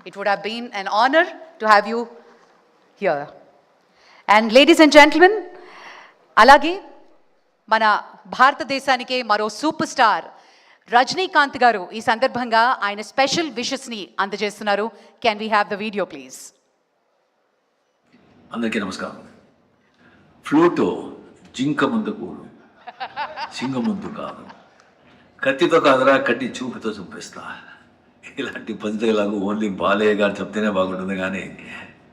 It would have been an honor to have you here. And ladies and gentlemen, అలాగే మన భారతదేశానికే మరో super star Rajinikanth గారు ఈ సందర్భంగా ఆయన స్పెషల్ విషెస్ని అందజేస్తున్నారు. Can we have the video please? అందరికీ నమస్కారం. ఫ్లూటు జింక ముందు కూడు, సింగం ముందు కాదు, కత్తితో కాదురా కట్టి చూపుతో చూపిస్తా. ఇలాంటి పంచలాగా ఓన్లీ బాలయ్య గారు చెప్తేనే బాగుంటుంది, కానీ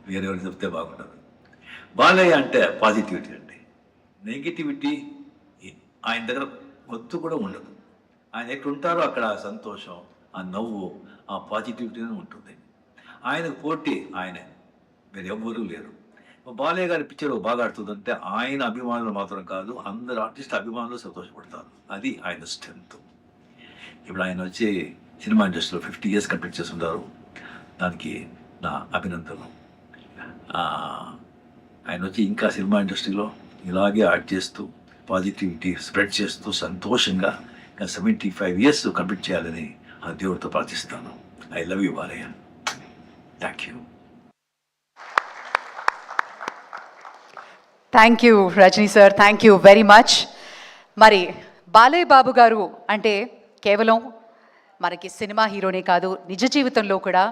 వేరెవరు చెప్తే బాగుంటుంది. బాలయ్య అంటే పాజిటివిటీ అండి. నెగిటివిటీ ఆయన దగ్గర వద్దు కూడా ఉండదు. ఆయన ఎక్కడుంటారో అక్కడ ఆ సంతోషం, ఆ నవ్వు, ఆ పాజిటివిటీనే ఉంటుంది. ఆయనకు పోటీ ఆయనే, వేరే ఎవ్వరూ లేరు. బాలయ్య గారి పిక్చర్ బాగా ఆడుతుందంటే ఆయన అభిమానులు మాత్రం కాదు, అందరు ఆర్టిస్ట్ అభిమానులు సంతోషపడతారు. అది ఆయన స్ట్రెంత్. ఇప్పుడు ఆయన వచ్చి సినిమా ఇండస్ట్రీలో 50 years కంప్లీట్ చేస్తున్నారు. దానికి నా అభినందనలు. ఆయన వచ్చి ఇంకా సినిమా ఇండస్ట్రీలో ఇలాగే యాక్ట్ చేస్తూ పాజిటివిటీ స్ప్రెడ్ చేస్తూ సంతోషంగా ఇంకా 75 years కంప్లీట్ చేయాలని ఆ దేవుడితో ప్రార్థిస్తాను. I love you Balayya. Thank you. Thank you Rajini sir, thank you very much. మరి బాలయ్య బాబు గారు అంటే కేవలం మనకి సినిమా హీరోనే కాదు, నిజ జీవితంలో కూడా